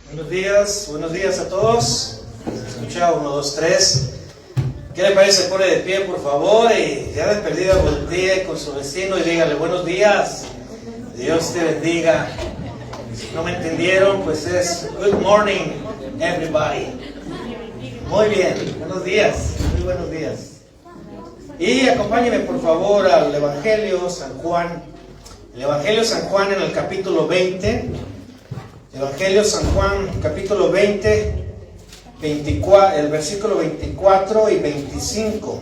Buenos días a todos. Escucha, 1, 2, 3. ¿Qué le parece? Se pone de pie, por favor, y ya de perdida voltee con su vecino y dígale buenos días. Dios te bendiga. Si no me entendieron, pues es good morning, everybody. Muy bien, buenos días, muy buenos días. Y acompáñenme por favor al Evangelio San Juan. El Evangelio San Juan en el capítulo 20. Evangelio San Juan, capítulo 20, 24, el versículo 24 y 25.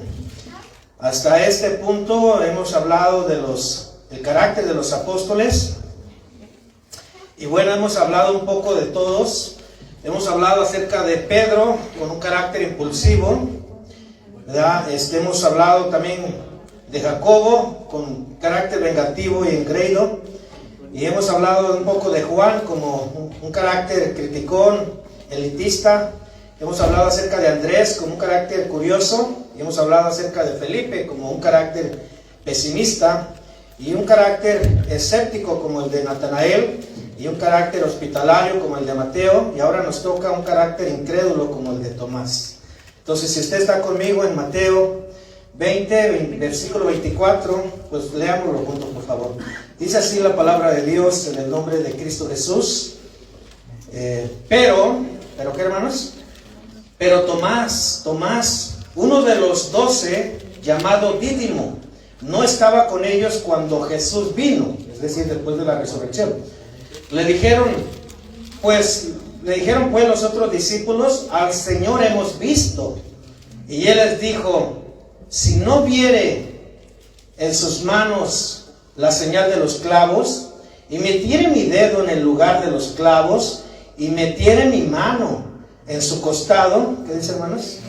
Hasta este punto hemos hablado del carácter de los apóstoles. Y bueno, hemos hablado un poco de todos. Hemos hablado acerca de Pedro, con un carácter impulsivo, ¿verdad? Hemos hablado también de Jacobo, con carácter vengativo y engreído. Y hemos hablado un poco de Juan como un carácter criticón, elitista. Hemos hablado acerca de Andrés como un carácter curioso. Y hemos hablado acerca de Felipe como un carácter pesimista. Y un carácter escéptico como el de Natanael. Y un carácter hospitalario como el de Mateo. Y ahora nos toca un carácter incrédulo como el de Tomás. Entonces, si usted está conmigo en Mateo 20, versículo 24, pues leámoslo juntos, por favor. Dice así la palabra de Dios en el nombre de Cristo Jesús. Pero ¿qué, hermanos? Pero Tomás, uno de los 12, llamado Dídimo, no estaba con ellos cuando Jesús vino, es decir, después de la resurrección. Le dijeron pues los otros discípulos: al Señor hemos visto. Y él les dijo: si no viere en sus manos la señal de los clavos, y metiere mi dedo en el lugar de los clavos, y metiere mi mano en su costado, ¿qué dice, hermanos?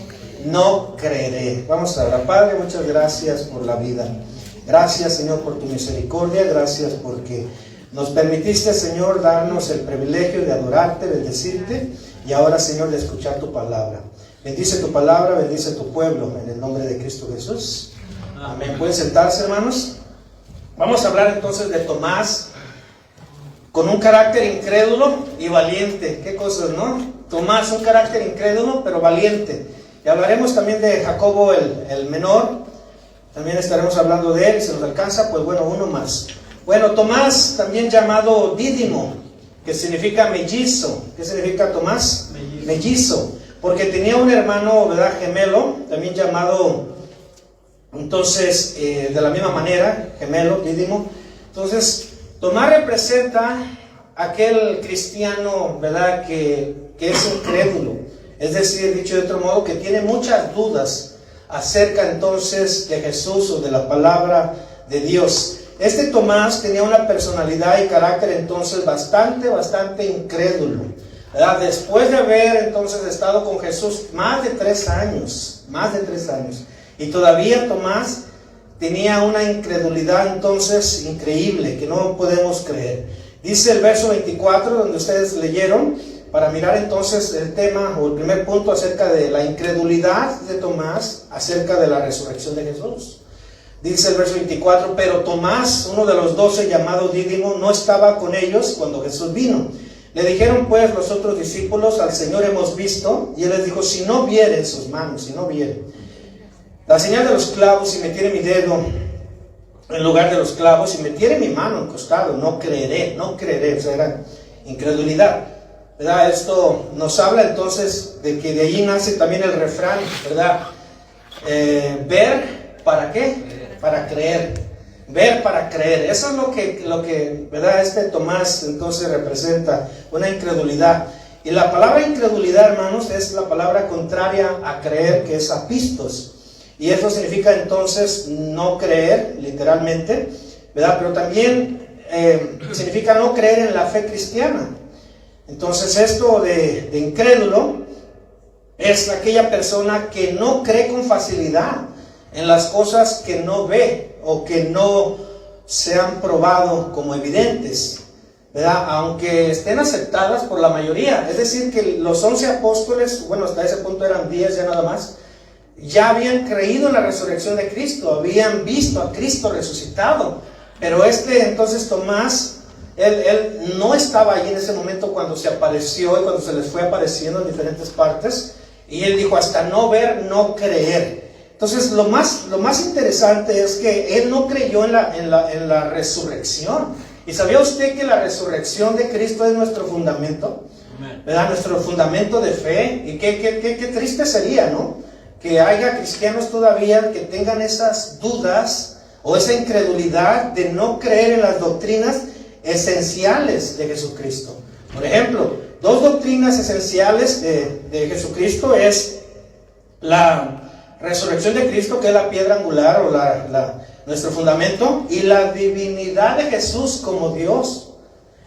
No creeré. Vamos a orar. Padre, muchas gracias por la vida. Gracias, Señor, por tu misericordia. Gracias porque nos permitiste, Señor, darnos el privilegio de adorarte, bendecirte, y ahora, Señor, de escuchar tu palabra. Bendice tu palabra, bendice tu pueblo, en el nombre de Cristo Jesús. Amén. ¿Pueden sentarse, hermanos? Vamos a hablar entonces de Tomás, con un carácter incrédulo y valiente. ¿Qué cosas, no? Tomás, un carácter incrédulo, pero valiente. Y hablaremos también de Jacobo el menor. También estaremos hablando de él, si nos alcanza, pues bueno, uno más. Bueno, Tomás, también llamado Dídimo, que significa mellizo. ¿Qué significa Tomás? Mellizo. Porque tenía un hermano, ¿verdad?, gemelo, también llamado, entonces, de la misma manera, gemelo, Dídimo. Entonces, Tomás representa aquel cristiano, ¿verdad?, que es incrédulo. Es decir, dicho de otro modo, que tiene muchas dudas acerca entonces de Jesús o de la palabra de Dios. Este Tomás tenía una personalidad y carácter entonces bastante incrédulo, ¿verdad? Después de haber entonces estado con Jesús más de 3 años, y todavía Tomás tenía una incredulidad entonces increíble, que no podemos creer. Dice el verso 24, donde ustedes leyeron, para mirar entonces el tema o el primer punto acerca de la incredulidad de Tomás acerca de la resurrección de Jesús. Dice el verso 24: pero Tomás, uno de los 12, llamado Dídimo, no estaba con ellos cuando Jesús vino. Le dijeron pues los otros discípulos: al Señor hemos visto. Y él les dijo: si no viere en sus manos, si no viere la señal de los clavos, y metiere mi dedo en lugar de los clavos, y metiere mi mano al costado, no creeré. O sea, era incredulidad, ¿verdad? Esto nos habla entonces de que de allí nace también el refrán, ¿verdad? Ver, ¿para qué? Para creer. Ver para creer. Eso es lo que, ¿verdad?, este Tomás entonces representa, una incredulidad. Y la palabra incredulidad, hermanos, es la palabra contraria a creer, que es apistos. Y eso significa entonces no creer, literalmente, ¿verdad? Pero también significa no creer en la fe cristiana. Entonces esto de incrédulo es aquella persona que no cree con facilidad en las cosas que no ve o que no se han probado como evidentes, ¿verdad?, aunque estén aceptadas por la mayoría. Es decir, que los 11 apóstoles, bueno, hasta ese punto eran 10 ya nada más, ya habían creído en la resurrección de Cristo, habían visto a Cristo resucitado. Pero entonces Tomás Él no estaba ahí en ese momento cuando se apareció y cuando se les fue apareciendo en diferentes partes. Y él dijo, hasta no ver, no creer. Entonces, lo más interesante es que él no creyó en la resurrección. ¿Y sabía usted que la resurrección de Cristo es nuestro fundamento? ¿Verdad? Nuestro fundamento de fe. Y qué triste sería, ¿no? Que haya cristianos todavía que tengan esas dudas o esa incredulidad de no creer en las doctrinas esenciales de Jesucristo. Por ejemplo, dos doctrinas esenciales de Jesucristo es la resurrección de Cristo, que es la piedra angular o nuestro fundamento, y la divinidad de Jesús como Dios.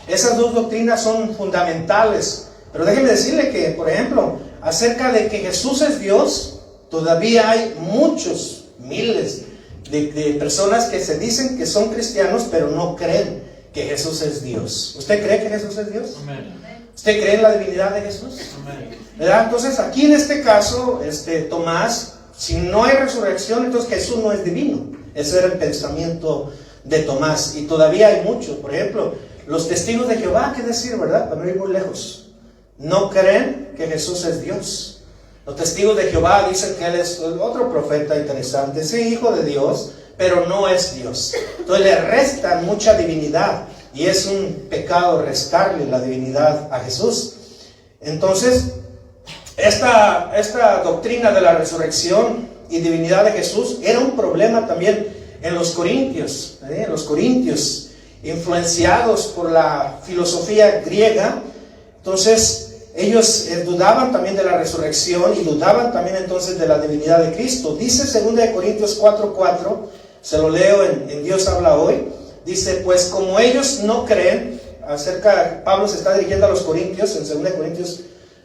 Esas dos doctrinas son fundamentales. Pero déjeme decirle que, por ejemplo, acerca de que Jesús es Dios, todavía hay muchos, miles de personas que se dicen que son cristianos, pero no creen que Jesús es Dios. ¿Usted cree que Jesús es Dios? Amén. ¿Usted cree en la divinidad de Jesús? Amén. ¿Verdad? Entonces, aquí en este caso, Tomás, si no hay resurrección, entonces Jesús no es divino. Ese era el pensamiento de Tomás. Y todavía hay muchos. Por ejemplo, los testigos de Jehová, ¿qué decir, verdad? Para no ir muy lejos. No creen que Jesús es Dios. Los testigos de Jehová dicen que Él es otro profeta interesante. Sí, hijo de Dios, pero no es Dios. Entonces le restan mucha divinidad. Y es un pecado restarle la divinidad a Jesús. Entonces, esta doctrina de la resurrección y divinidad de Jesús era un problema también en los corintios. En los corintios, influenciados por la filosofía griega. Entonces, ellos dudaban también de la resurrección y dudaban también entonces de la divinidad de Cristo. Dice 2 Corintios 4:4, se lo leo en Dios habla hoy. Dice, pues como ellos no creen, Pablo se está dirigiendo a los corintios en 2 Corintios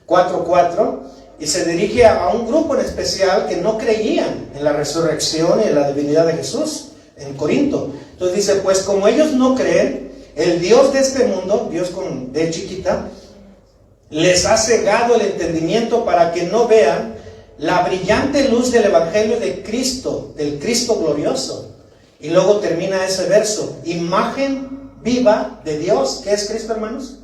4:4, y se dirige a un grupo en especial que no creían en la resurrección y en la divinidad de Jesús, en Corinto. Entonces dice, pues como ellos no creen, el Dios de este mundo, Dios con D chiquita, les ha cegado el entendimiento para que no vean la brillante luz del Evangelio de Cristo, del Cristo glorioso. Y luego termina ese verso, imagen viva de Dios. ¿Qué es Cristo, hermanos?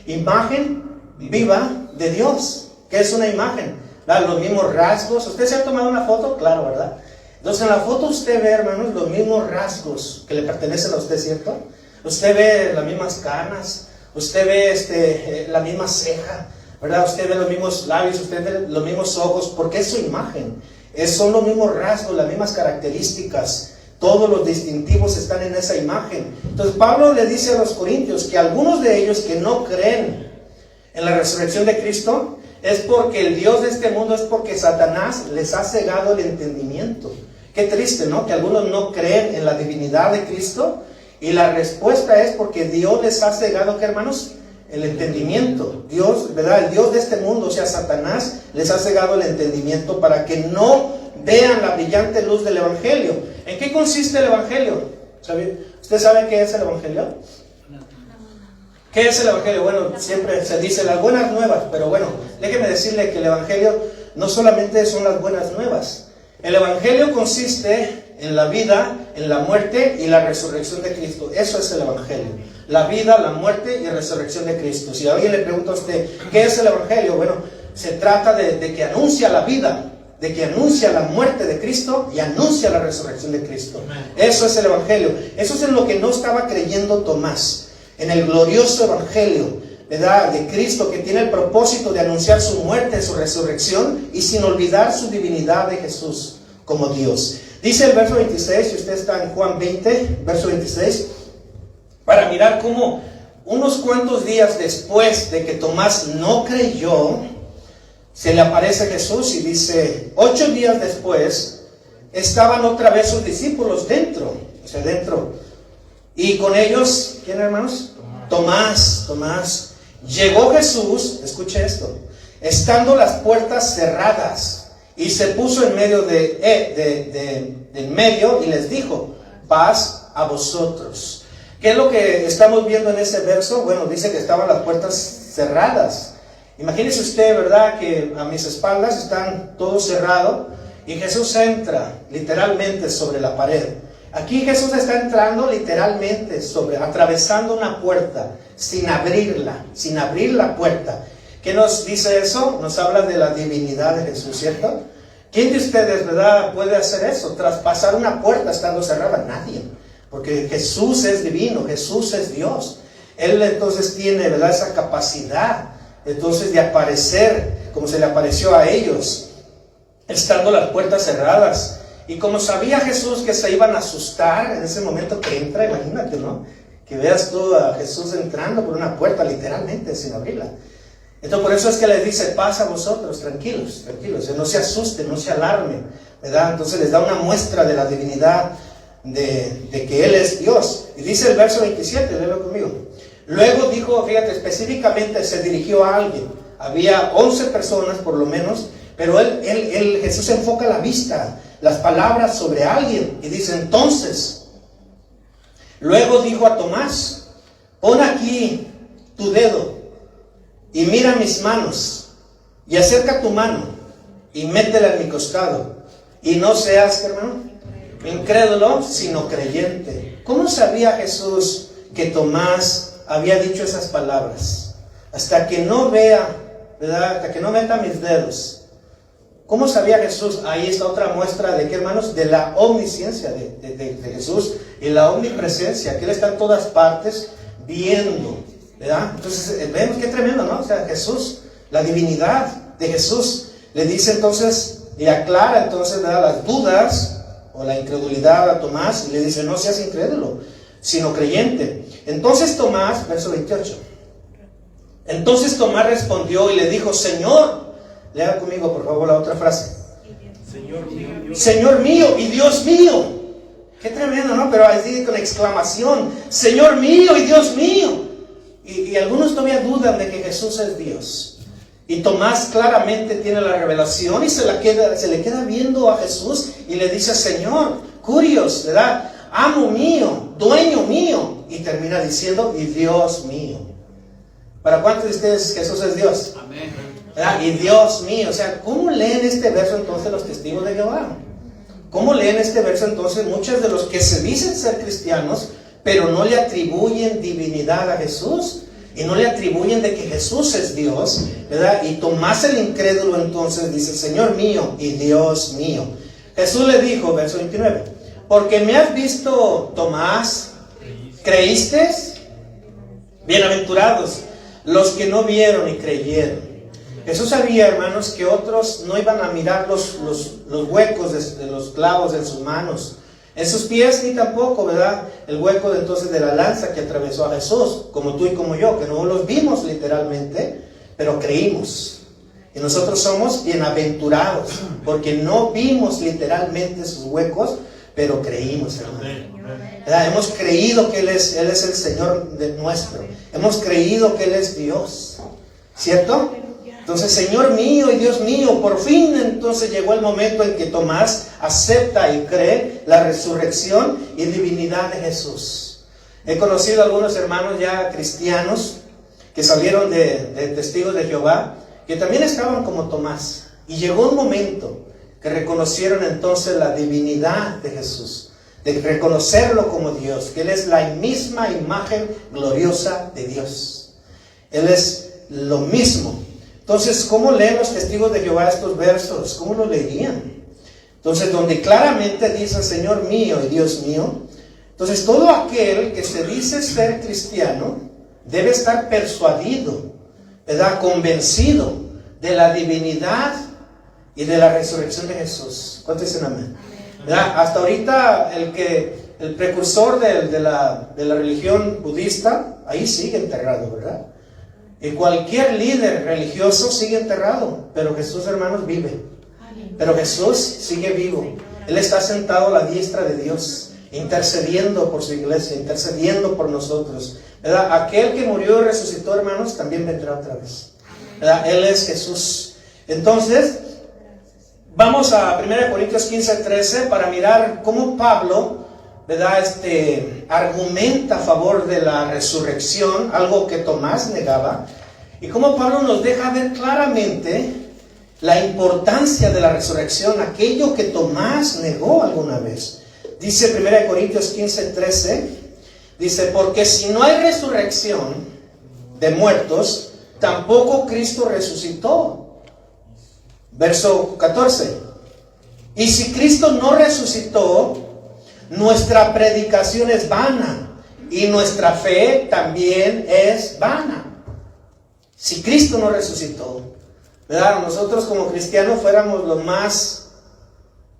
Imagen viva de Dios. ¿Qué es una imagen? Los mismos rasgos. ¿Usted se ha tomado una foto? Claro, ¿verdad? Entonces en la foto usted ve, hermanos, los mismos rasgos que le pertenecen a usted, ¿cierto? Usted ve las mismas canas, usted ve la misma ceja, ¿verdad? Usted ve los mismos labios, usted ve los mismos ojos, porque es su imagen. Son los mismos rasgos, las mismas características. Todos los distintivos están en esa imagen. Entonces Pablo le dice a los corintios que algunos de ellos que no creen en la resurrección de Cristo es porque el Dios de este mundo, es porque Satanás les ha cegado el entendimiento. Qué triste, ¿no? Que algunos no creen en la divinidad de Cristo, y la respuesta es porque Dios les ha cegado, ¿qué, hermanos? El entendimiento. Dios, ¿verdad? El Dios de este mundo, o sea, Satanás, les ha cegado el entendimiento para que no vean la brillante luz del Evangelio. ¿En qué consiste el Evangelio? ¿Usted sabe qué es el Evangelio? ¿Qué es el Evangelio? Bueno, siempre se dice las buenas nuevas, pero bueno, déjeme decirle que el Evangelio no solamente son las buenas nuevas. El Evangelio consiste en la vida, en la muerte y la resurrección de Cristo. Eso es el Evangelio. La vida, la muerte y resurrección de Cristo. Si alguien le pregunta a usted, ¿qué es el Evangelio? Bueno, se trata de que anuncia la vida, de que anuncia la muerte de Cristo y anuncia la resurrección de Cristo. Eso es el Evangelio. Eso es en lo que no estaba creyendo Tomás. En el glorioso Evangelio, ¿verdad?, de Cristo, que tiene el propósito de anunciar su muerte, su resurrección, y sin olvidar su divinidad de Jesús como Dios. Dice el verso 26, si usted está en Juan 20, verso 26, para mirar cómo unos cuantos días después de que Tomás no creyó, se le aparece Jesús y dice, 8 días después, estaban otra vez sus discípulos dentro, y con ellos, ¿quién, hermanos? Tomás. Llegó Jesús, escuche esto, estando las puertas cerradas, y se puso en medio del medio y les dijo, paz a vosotros. ¿Qué es lo que estamos viendo en ese verso? Bueno, dice que estaban las puertas cerradas. Imagínese usted, ¿verdad?, que a mis espaldas están todo cerrado y Jesús entra literalmente sobre la pared. Aquí Jesús está entrando literalmente atravesando una puerta, sin abrir la puerta. ¿Qué nos dice eso? Nos habla de la divinidad de Jesús, ¿cierto? ¿Quién de ustedes, verdad, puede hacer eso? Traspasar una puerta estando cerrada. Nadie. Porque Jesús es divino, Jesús es Dios. Él entonces tiene, ¿verdad?, esa capacidad, entonces, de aparecer como se le apareció a ellos, estando las puertas cerradas. Y como sabía Jesús que se iban a asustar en ese momento que entra, imagínate, ¿no? Que veas tú a Jesús entrando por una puerta, literalmente, sin abrirla. Entonces, por eso es que les dice, pasa vosotros, tranquilos, no se asusten, no se alarmen, ¿verdad? Entonces les da una muestra de la divinidad de que Él es Dios. Y dice el verso 27, léelo conmigo. Luego dijo, fíjate, específicamente se dirigió a alguien. Había 11 personas por lo menos, pero Jesús enfoca la vista, las palabras sobre alguien. Y dice, entonces, luego dijo a Tomás, pon aquí tu dedo y mira mis manos, y acerca tu mano y métela en mi costado, y no seas, hermano, incrédulo, sino creyente. ¿Cómo sabía Jesús que Tomás había dicho esas palabras? Hasta que no vea, ¿verdad?, hasta que no meta mis dedos. ¿Cómo sabía Jesús? Ahí está otra muestra de qué, hermanos, de la omnisciencia de Jesús y la omnipresencia, que Él está en todas partes viendo, ¿verdad? Entonces vemos qué tremendo, ¿no? O sea, Jesús, la divinidad de Jesús, le dice entonces, le aclara entonces, ¿verdad?, las dudas o la incredulidad a Tomás, y le dice, no seas incrédulo, sino creyente. Entonces Tomás, verso 28, entonces Tomás respondió y le dijo, Señor, lea conmigo por favor la otra frase, Señor mío y Dios mío. Qué tremendo, ¿no? Pero así con exclamación, Señor mío y Dios mío. Y algunos todavía dudan de que Jesús es Dios. Y Tomás claramente tiene la revelación y se le queda viendo a Jesús y le dice, Señor, curios, ¿verdad?, amo mío, dueño mío. Y termina diciendo, y Dios mío. ¿Para cuántos de ustedes Jesús es Dios? Amén. ¿Verdad? Y Dios mío. O sea, ¿cómo leen este verso entonces los testigos de Jehová? ¿Cómo leen este verso entonces muchos de los que se dicen ser cristianos, pero no le atribuyen divinidad a Jesús? Y no le atribuyen de que Jesús es Dios, ¿verdad? Y Tomás el incrédulo entonces dice, Señor mío y Dios mío. Jesús le dijo, verso 29, porque me has visto, Tomás, ¿creíste? Bienaventurados los que no vieron y creyeron. Jesús sabía, hermanos, que otros no iban a mirar los huecos de los clavos en sus manos, en sus pies, ni tampoco, ¿verdad?, el hueco entonces de la lanza que atravesó a Jesús, como tú y como yo, que no los vimos literalmente, pero creímos. Y nosotros somos bienaventurados, porque no vimos literalmente sus huecos, pero creímos, hermano. ¿Verdad? Hemos creído que Él es el Señor nuestro. Hemos creído que Él es Dios, ¿cierto? Entonces, Señor mío y Dios mío, por fin entonces llegó el momento en que Tomás acepta y cree la resurrección y divinidad de Jesús. He conocido a algunos hermanos ya cristianos que salieron de testigos de Jehová, que también estaban como Tomás. Y llegó un momento que reconocieron entonces la divinidad de Jesús, de reconocerlo como Dios, que Él es la misma imagen gloriosa de Dios. Él es lo mismo. Entonces, ¿cómo leen los testigos de Jehová estos versos? ¿Cómo lo leerían? Entonces, donde claramente dice Señor mío y Dios mío, entonces todo aquel que se dice ser cristiano debe estar persuadido, ¿verdad?, convencido de la divinidad y de la resurrección de Jesús. ¿Cuántos dicen amén? ¿Verdad? Hasta ahorita el precursor de la religión budista, ahí sigue enterrado, ¿verdad? Y cualquier líder religioso sigue enterrado, pero Jesús, hermanos, vive. Pero Jesús sigue vivo. Él está sentado a la diestra de Dios, intercediendo por su iglesia, intercediendo por nosotros, ¿verdad? Aquel que murió y resucitó, hermanos, también vendrá otra vez, ¿verdad? Él es Jesús. Entonces, vamos a 1 Corintios 15:13 para mirar cómo Pablo, ¿verdad?, argumenta a favor de la resurrección, algo que Tomás negaba, y cómo Pablo nos deja ver claramente la importancia de la resurrección, aquello que Tomás negó alguna vez. Dice 1 Corintios 15:13, dice, porque si no hay resurrección de muertos, tampoco Cristo resucitó. Verso 14, y si Cristo no resucitó, nuestra predicación es vana y nuestra fe también es vana. Si Cristo no resucitó, ¿verdad? Nosotros como cristianos fuéramos los más,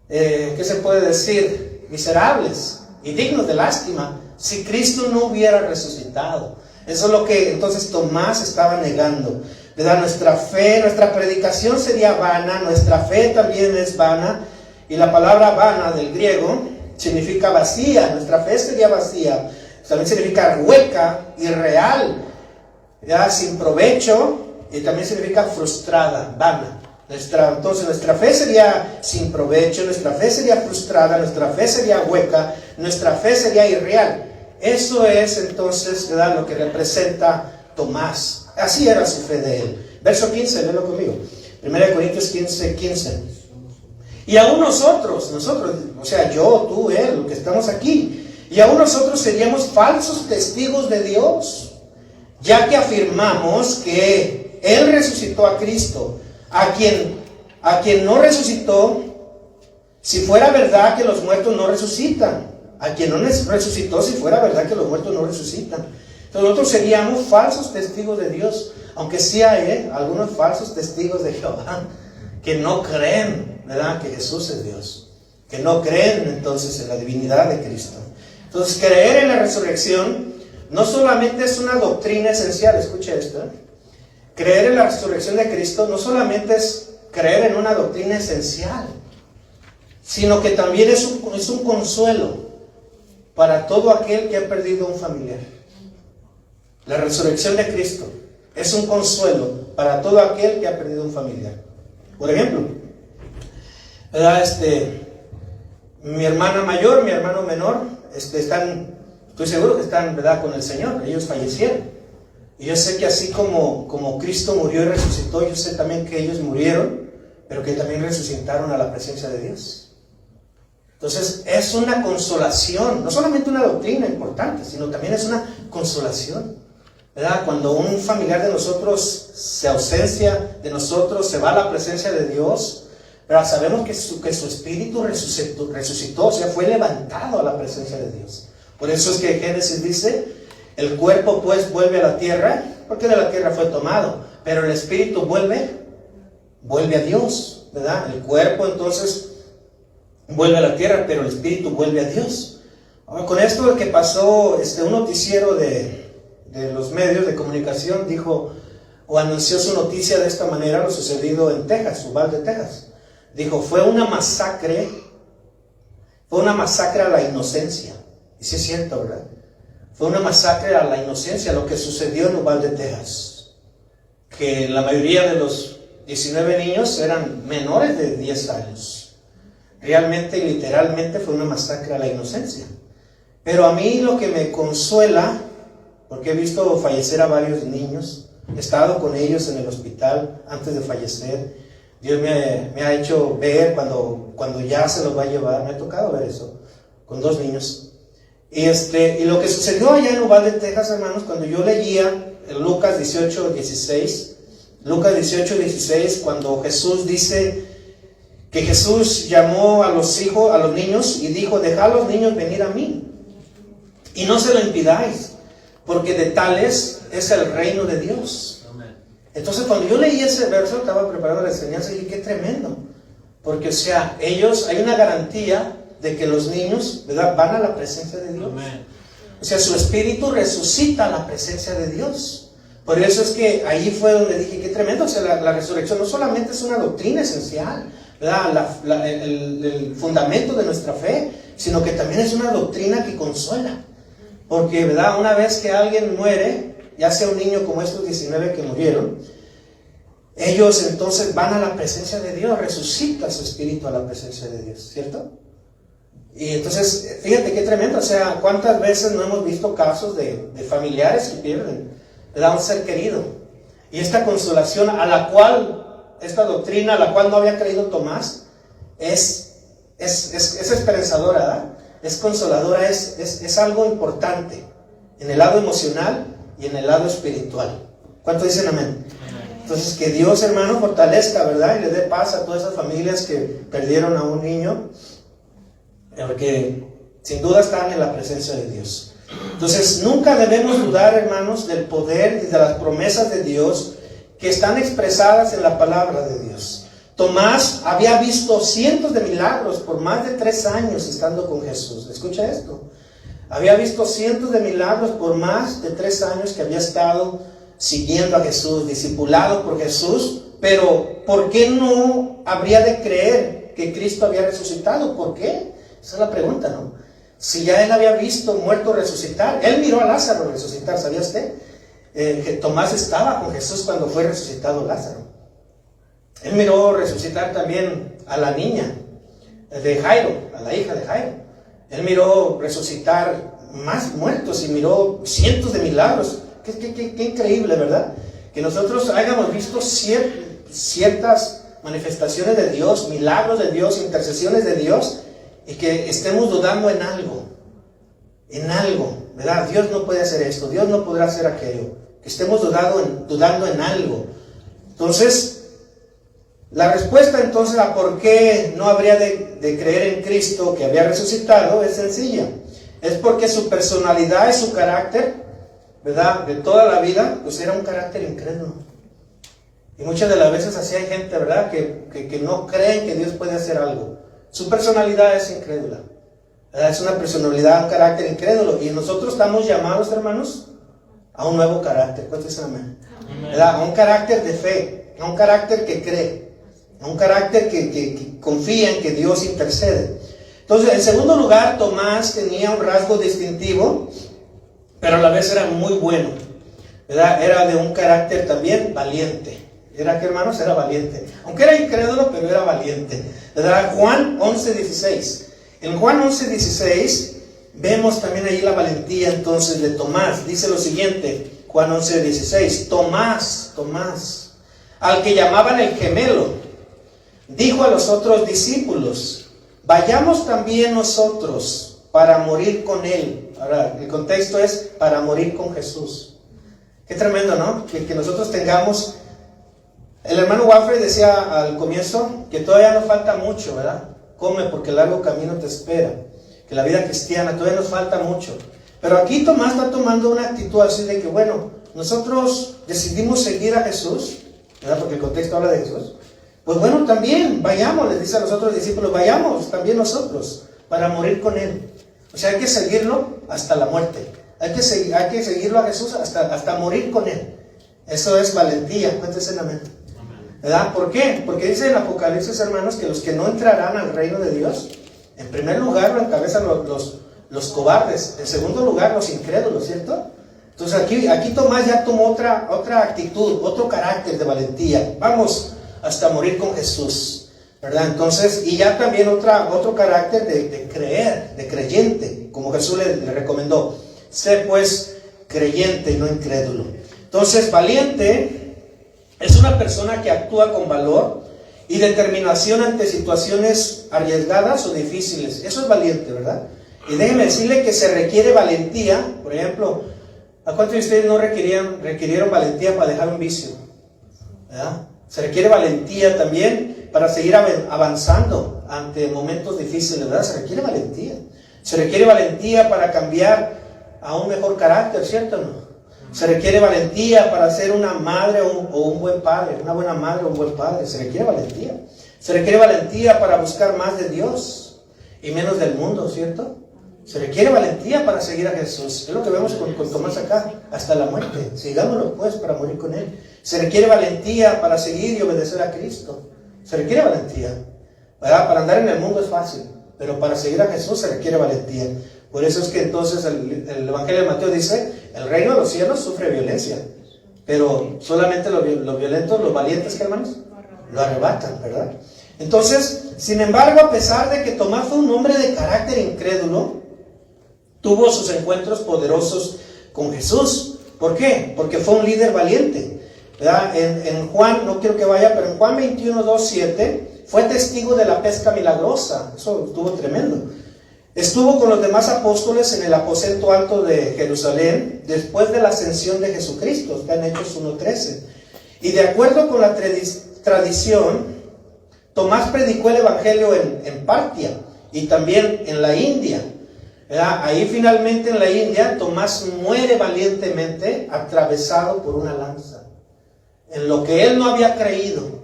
¿qué se puede decir? Miserables y dignos de lástima si Cristo no hubiera resucitado. Eso es lo que entonces Tomás estaba negando, ¿verdad? Nuestra fe, nuestra predicación sería vana, nuestra fe también es vana, y la palabra vana del griego significa vacía, nuestra fe sería vacía, también significa hueca, irreal, ¿ya? Sin provecho, y también significa frustrada, vana. Entonces nuestra fe sería sin provecho, nuestra fe sería frustrada, nuestra fe sería hueca, nuestra fe sería irreal. Eso es entonces, ¿verdad?, lo que representa Tomás. Así era su fe de él. Verso 15, léelo conmigo. 1 Corintios 15:15. Y aún nosotros, o sea, yo, tú, él, los que estamos aquí, y aún nosotros seríamos falsos testigos de Dios, ya que afirmamos que Él resucitó a Cristo, a quien no resucitó, si fuera verdad que los muertos no resucitan. A quien no resucitó, si fuera verdad que los muertos no resucitan. Entonces nosotros seríamos falsos testigos de Dios, aunque sí hay algunos falsos testigos de Jehová que no creen, ¿verdad?, que Jesús es Dios, que no creen entonces en la divinidad de Cristo. Entonces creer en la resurrección no solamente es una doctrina esencial, escuche esto, creer en la resurrección de Cristo no solamente es creer en una doctrina esencial, sino que también es un consuelo para todo aquel que ha perdido un familiar. La resurrección de Cristo es un consuelo para todo aquel que ha perdido un familiar. Por ejemplo, ¿verdad? Mi hermana mayor, mi hermano menor, están, estoy seguro que están, ¿verdad?, con el Señor. Ellos fallecieron. Y yo sé que así como Cristo murió y resucitó, yo sé también que ellos murieron, pero que también resucitaron a la presencia de Dios. Entonces es una consolación, no solamente una doctrina importante, sino también es una consolación, ¿verdad? Cuando un familiar de nosotros se ausencia de nosotros, se va a la presencia de Dios, pero sabemos que su espíritu resucitó, o sea, fue levantado a la presencia de Dios. Por eso es que Génesis dice, el cuerpo pues vuelve a la tierra, porque de la tierra fue tomado, pero el espíritu vuelve a Dios, ¿verdad? El cuerpo entonces vuelve a la tierra, pero el espíritu vuelve a Dios. Ahora, con esto que pasó, un noticiero de los medios de comunicación dijo, o anunció su noticia de esta manera, lo sucedido en Texas, Uvalde, Texas. Dijo, fue una masacre a la inocencia. Y sí es cierto, ¿verdad? Fue una masacre a la inocencia lo que sucedió en Uvalde, Texas. Que la mayoría de los 19 niños eran menores de 10 años. Realmente y literalmente fue una masacre a la inocencia. Pero a mí lo que me consuela, porque he visto fallecer a varios niños, he estado con ellos en el hospital antes de fallecer. Dios me ha hecho ver cuando ya se los va a llevar. Me ha tocado ver eso con 2 niños. Y lo que sucedió allá en Uvalde, Texas, hermanos, cuando yo leía en Lucas 18:16, cuando Jesús dice que Jesús llamó a los niños y dijo, dejad a los niños venir a mí y no se lo impidáis, porque de tales es el reino de Dios. Amén. Entonces cuando yo leí ese verso, estaba preparando la enseñanza y dije, qué tremendo, porque o sea, hay una garantía de que los niños, ¿verdad?, van a la presencia de Dios. Amén. O sea, su espíritu resucita a la presencia de Dios. Por eso es que ahí fue donde dije, qué tremendo. O sea, la resurrección no solamente es una doctrina esencial, ¿verdad?, el fundamento de nuestra fe, sino que también es una doctrina que consuela. Porque, ¿verdad?, una vez que alguien muere, ya sea un niño como estos 19 que murieron, ellos entonces van a la presencia de Dios, resucita su espíritu a la presencia de Dios, ¿cierto? Y entonces, fíjate qué tremendo. O sea, cuántas veces no hemos visto casos de familiares que pierden, ¿verdad?, un ser querido. Y esta consolación esta doctrina a la cual no había creído Tomás, es esperanzadora, ¿verdad? es consoladora, es algo importante en el lado emocional y en el lado espiritual. ¿Cuántos dicen amén? Entonces, que Dios, hermano, fortalezca, ¿verdad? Y le dé paz a todas esas familias que perdieron a un niño, porque sin duda están en la presencia de Dios. Entonces, nunca debemos dudar, hermanos, del poder y de las promesas de Dios que están expresadas en la palabra de Dios. Tomás había visto cientos de milagros por más de 3 años estando con Jesús. Escucha esto. Había visto cientos de milagros por más de 3 años que había estado siguiendo a Jesús, discipulado por Jesús. Pero, ¿por qué no habría de creer que Cristo había resucitado? ¿Por qué? Esa es la pregunta, ¿no? Si ya él había visto muerto resucitar. Él miró a Lázaro resucitar, ¿sabía usted? Que Tomás estaba con Jesús cuando fue resucitado Lázaro. Él miró resucitar también a la niña de Jairo, a la hija de Jairo. Él miró resucitar más muertos y miró cientos de milagros. Qué increíble, ¿verdad? Que nosotros hayamos visto ciertas manifestaciones de Dios, milagros de Dios, intercesiones de Dios, y que estemos dudando en algo, ¿verdad? Dios no puede hacer esto, Dios no podrá hacer aquello, que estemos dudando en algo. Entonces, la respuesta entonces a por qué no habría de creer en Cristo que había resucitado es sencilla. Es porque su personalidad y su carácter, ¿verdad?, de toda la vida, pues era un carácter incrédulo. Y muchas de las veces así hay gente, ¿verdad?, que no creen que Dios puede hacer algo. Su personalidad es incrédula, ¿verdad? Es una personalidad, un carácter incrédulo. Y nosotros estamos llamados, hermanos, a un nuevo carácter. ¿Cuántos dicen amén? ¿Verdad? A un carácter de fe, a un carácter que cree, a un carácter que confía en que Dios intercede. Entonces, en segundo lugar, Tomás tenía un rasgo distintivo, pero a la vez era muy bueno, ¿verdad? Era de un carácter también valiente. ¿Era qué, hermanos? Era valiente. Aunque era incrédulo, pero era valiente, ¿verdad? Juan 11:16. En Juan 11:16 vemos también ahí la valentía entonces de Tomás. Dice lo siguiente, Juan 11:16. Tomás, al que llamaban el gemelo, dijo a los otros discípulos: vayamos también nosotros para morir con él. Ahora, el contexto es para morir con Jesús. Qué tremendo, ¿no? Que nosotros tengamos... El hermano Wafre decía al comienzo que todavía nos falta mucho, ¿verdad? Come porque el largo camino te espera. Que la vida cristiana todavía nos falta mucho. Pero aquí Tomás está tomando una actitud así de que, bueno, nosotros decidimos seguir a Jesús, ¿verdad? Porque el contexto habla de Jesús. Pues bueno, también vayamos, les dice a los otros discípulos, vayamos también nosotros para morir con él. O sea, hay que seguirlo hasta la muerte. Hay que seguirlo a Jesús hasta morir con él. Eso es valentía. Cuéntense la mente. ¿Verdad? ¿Por qué? Porque dice en Apocalipsis, hermanos, que los que no entrarán al reino de Dios, en primer lugar lo encabezan los cobardes, en segundo lugar los incrédulos, ¿cierto? Entonces aquí Tomás ya tomó otra actitud, otro carácter de valentía. Vamos hasta morir con Jesús, ¿verdad? Entonces, y ya también otro carácter de creer, de creyente, como Jesús le recomendó. Sé pues creyente y no incrédulo. Entonces, valiente es una persona que actúa con valor y determinación ante situaciones arriesgadas o difíciles. Eso es valiente, ¿verdad? Y déjenme decirle que se requiere valentía. Por ejemplo, ¿a cuántos de ustedes no requirieron valentía para dejar un vicio? ¿Verdad? Se requiere valentía también para seguir avanzando ante momentos difíciles, ¿verdad? Se requiere valentía. Se requiere valentía para cambiar a un mejor carácter, ¿cierto o no? Se requiere valentía para ser una madre o un buen padre, una buena madre o un buen padre. Se requiere valentía. Se requiere valentía para buscar más de Dios y menos del mundo, ¿cierto? Se requiere valentía para seguir a Jesús. Es lo que vemos con Tomás acá, hasta la muerte. Sigámoslo pues para morir con él. Se requiere valentía para seguir y obedecer a Cristo. Se requiere valentía, ¿verdad? Para andar en el mundo es fácil, pero para seguir a Jesús se requiere valentía. Por eso es que entonces el Evangelio de Mateo dice: el reino de los cielos sufre violencia, pero solamente los violentos, los valientes, ¿qué, hermanos? Lo arrebatan, ¿verdad? Entonces, sin embargo, a pesar de que Tomás fue un hombre de carácter incrédulo, tuvo sus encuentros poderosos con Jesús. ¿Por qué? Porque fue un líder valiente, ¿verdad? En Juan, no quiero que vaya, pero en Juan 21:2-7 fue testigo de la pesca milagrosa. Eso estuvo tremendo. Estuvo con los demás apóstoles en el aposento alto de Jerusalén después de la ascensión de Jesucristo, está en Hechos 1:13. Y de acuerdo con la tradición, Tomás predicó el evangelio en Partia y también en la India, ¿verdad? Ahí finalmente en la India Tomás muere valientemente atravesado por una lanza, en lo que él no había creído,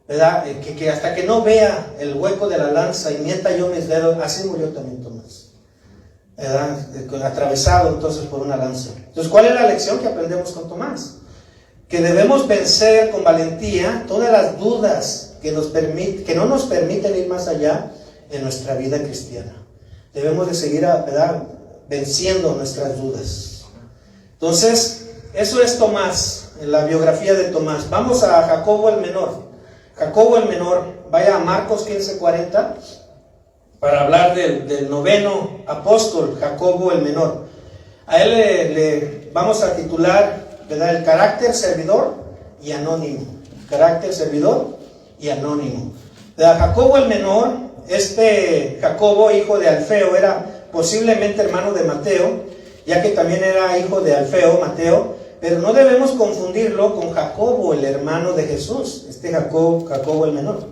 ¿verdad? Que hasta que no vea el hueco de la lanza y meta yo mis dedos, así murió también Tomás, ¿verdad? Atravesado entonces por una lanza. Entonces, ¿cuál es la lección que aprendemos con Tomás? Que debemos vencer con valentía todas las dudas que no nos permiten ir más allá en nuestra vida cristiana. Debemos de seguir, ¿verdad?, venciendo nuestras dudas. Entonces, eso es Tomás, en la biografía de Tomás. Vamos a Jacobo el Menor. Jacobo el Menor, vaya a Marcos 15:40 para hablar del noveno apóstol, Jacobo el Menor. A él le vamos a titular, ¿verdad?, el carácter servidor y anónimo. Carácter servidor y anónimo. Jacobo el Menor, Jacobo, hijo de Alfeo, era posiblemente hermano de Mateo, ya que también era hijo de Alfeo, Mateo, pero no debemos confundirlo con Jacobo, el hermano de Jesús, Jacobo el Menor.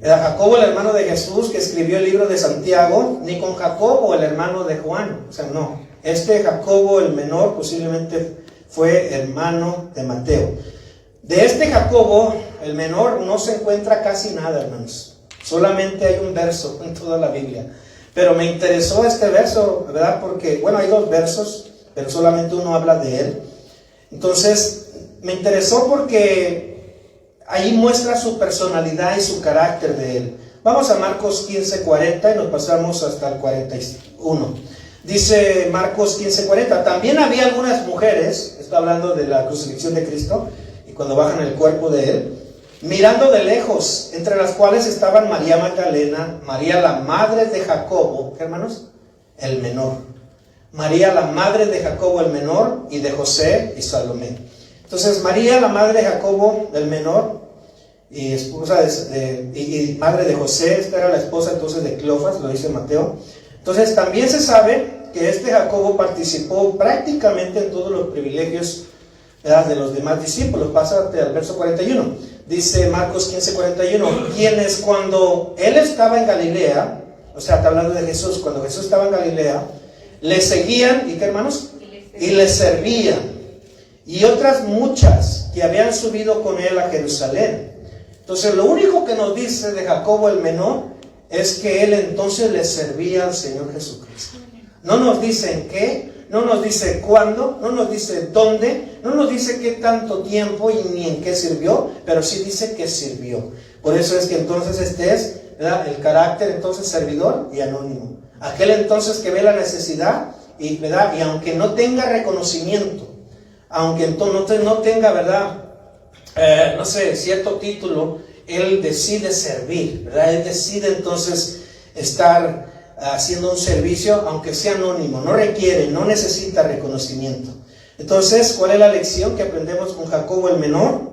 Era Jacobo, el hermano de Jesús, que escribió el libro de Santiago, ni con Jacobo, el hermano de Juan, o sea, no. Jacobo el Menor posiblemente fue hermano de Mateo. De Jacobo el Menor no se encuentra casi nada, hermanos. Solamente hay un verso en toda la Biblia. Pero me interesó este verso, ¿verdad? Porque, bueno, hay dos versos, pero solamente uno habla de él. Entonces, me interesó porque ahí muestra su personalidad y su carácter de él. Vamos a Marcos 15:40 y nos pasamos hasta el 41. Dice Marcos 15:40, también había algunas mujeres, está hablando de la crucifixión de Cristo, y cuando bajan el cuerpo de él, mirando de lejos, entre las cuales estaban María Magdalena, María la madre de Jacobo, ¿qué, hermanos? El menor. María la madre de Jacobo el menor y de José y Salomé. Entonces María la madre de Jacobo el menor y esposa y madre de José, esta era la esposa entonces de Cleofas, lo dice Mateo. Entonces también se sabe que Jacobo participó prácticamente en todos los privilegios, ¿verdad?, de los demás discípulos. Pásate al verso 41. Dice Marcos 15:41, quienes cuando él estaba en Galilea, o sea, está hablando de Jesús, cuando Jesús estaba en Galilea, le seguían, ¿y qué, hermanos? Y le servían. Y otras muchas que habían subido con él a Jerusalén. Entonces, lo único que nos dice de Jacobo el Menor es que él entonces le servía al Señor Jesucristo. No nos dice en qué, no nos dice cuándo, no nos dice dónde, no nos dice qué tanto tiempo y ni en qué sirvió, pero sí dice que sirvió. Por eso es que entonces ¿verdad?, el carácter entonces servidor y anónimo. Aquel entonces que ve la necesidad ¿verdad?, y aunque no tenga reconocimiento, aunque entonces no tenga, ¿verdad?, no sé, cierto título, él decide servir, ¿verdad? Él decide entonces estar haciendo un servicio, aunque sea anónimo, no requiere, no necesita reconocimiento. Entonces, ¿cuál es la lección que aprendemos con Jacobo el Menor?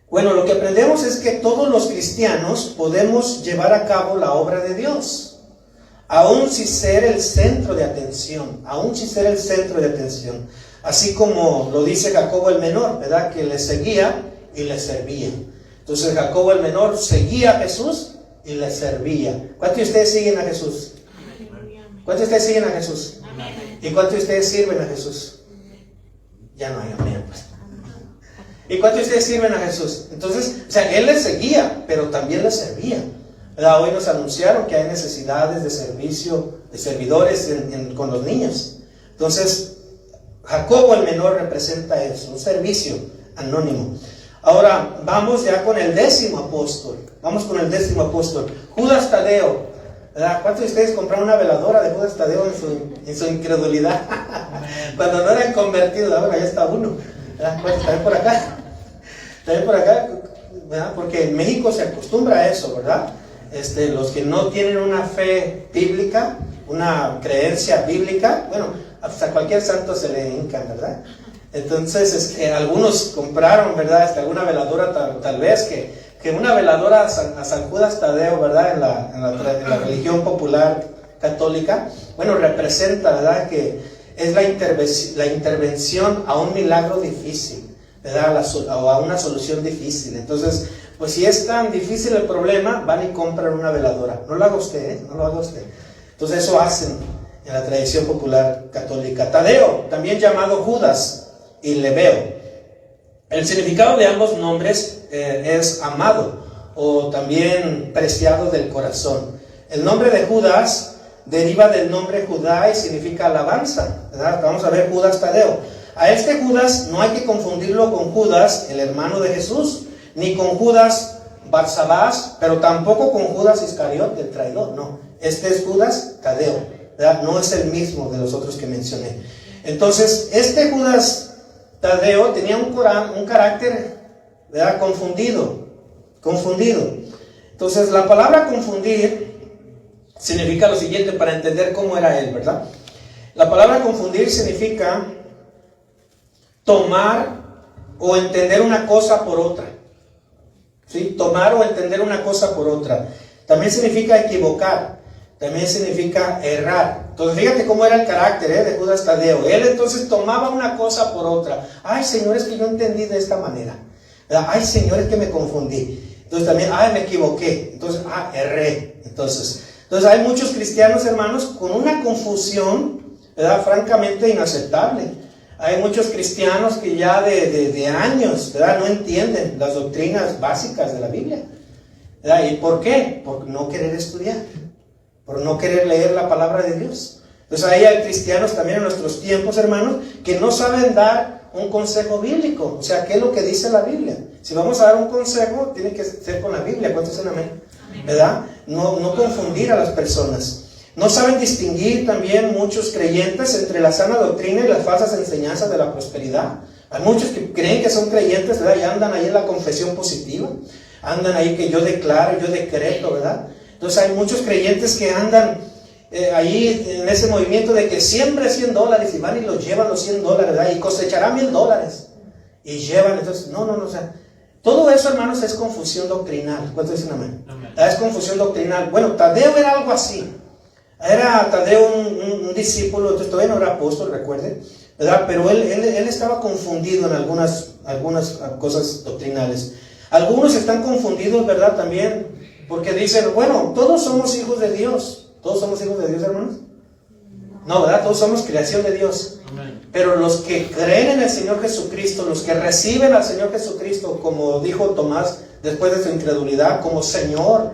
Bueno, lo que aprendemos es que todos los cristianos podemos llevar a cabo la obra de Dios, aun si ser el centro de atención, así como lo dice Jacobo el Menor, ¿verdad?, que le seguía y le servía. Entonces Jacobo el Menor seguía a Jesús y le servía. ¿Cuántos de ustedes siguen a Jesús? ¿Cuántos de ustedes siguen a Jesús? ¿Y cuántos de ustedes sirven a Jesús? Ya no hay amén, pues. ¿Y cuántos de ustedes sirven a Jesús? Entonces, o sea, él le seguía, pero también le servía, ¿verdad? Hoy nos anunciaron que hay necesidades de servicio, de servidores con los niños. Entonces, Jacobo el Menor representa eso, un servicio anónimo. Ahora, vamos ya con el 10º apóstol. Vamos con el 10º apóstol, Judas Tadeo, ¿verdad? ¿Cuántos de ustedes compraron una veladora de Judas Tadeo en su incredulidad? Cuando no eran convertidos, ahora ya está uno, ¿verdad? ¿Cuántos también por acá? También por acá, ¿verdad? Porque en México se acostumbra a eso, ¿verdad? Los que no tienen una fe bíblica, una creencia bíblica, bueno, hasta cualquier santo se le hincan, ¿verdad? Entonces, algunos compraron, ¿verdad?, alguna veladora tal vez que que una veladora a San Judas Tadeo, ¿verdad? En la religión popular católica, bueno, representa, ¿verdad? Que es la intervención a un milagro difícil, ¿verdad? O a una solución difícil. Entonces, pues si es tan difícil el problema, van y compran una veladora. No lo haga usted, ¿eh? No lo haga usted. Entonces eso hacen en la tradición popular católica. Tadeo, también llamado Judas y Lebeo. El significado de ambos nombres es amado o también preciado del corazón. El nombre de Judas deriva del nombre Judá y significa alabanza, ¿verdad? Vamos a ver Judas Tadeo. A este Judas no hay que confundirlo con Judas, el hermano de Jesús, ni con Judas Barsabás, pero tampoco con Judas Iscariote, el traidor. No, este es Judas Tadeo, ¿verdad? No es el mismo de los otros que mencioné. Entonces, este Judas Tadeo tenía un carácter, ¿verdad? Confundido. Entonces, la palabra confundir significa lo siguiente para entender cómo era él, ¿verdad? La palabra confundir significa tomar o entender una cosa por otra. ¿Sí? Tomar o entender una cosa por otra. También significa equivocar. También significa errar. Entonces fíjate cómo era el carácter de Judas Tadeo. Él entonces tomaba una cosa por otra. Ay, Señor, es que yo entendí de esta manera, ¿verdad? Ay, Señor, es que me confundí. Entonces también, ay, me equivoqué. Entonces, erré. Entonces hay muchos cristianos, hermanos, con una confusión, ¿verdad? Francamente inaceptable. Hay muchos cristianos que ya de años, ¿verdad? No entienden las doctrinas básicas de la Biblia, ¿verdad? ¿Y por qué? Por no querer estudiar, por no querer leer la palabra de Dios. Entonces hay cristianos también en nuestros tiempos, hermanos, que no saben dar un consejo bíblico. O sea, ¿qué es lo que dice la Biblia? Si vamos a dar un consejo, tiene que ser con la Biblia. ¿Cuántos dicen amén? ¿Verdad? No confundir a las personas. No saben distinguir también muchos creyentes entre la sana doctrina y las falsas enseñanzas de la prosperidad. Hay muchos que creen que son creyentes, ¿verdad? Y andan ahí en la confesión positiva. Andan ahí que yo declaro, yo decreto, ¿verdad? Entonces hay muchos creyentes que andan ahí en ese movimiento de que siempre $100 y van y los llevan los $100, ¿verdad? Y cosecharán $1,000 y llevan, entonces, no, o sea, todo eso, hermanos, es confusión doctrinal. ¿Cuántos dicen amén? Es confusión doctrinal. Bueno, Tadeo era algo así. Era Tadeo un discípulo, entonces todavía no era apóstol, recuerden, ¿verdad? Pero él estaba confundido en algunas cosas doctrinales. Algunos están confundidos, ¿verdad? También, porque dicen, bueno, todos somos hijos de Dios. ¿Todos somos hijos de Dios, hermanos? No, ¿verdad? Todos somos creación de Dios. Pero los que creen en el Señor Jesucristo, los que reciben al Señor Jesucristo, como dijo Tomás después de su incredulidad, como Señor,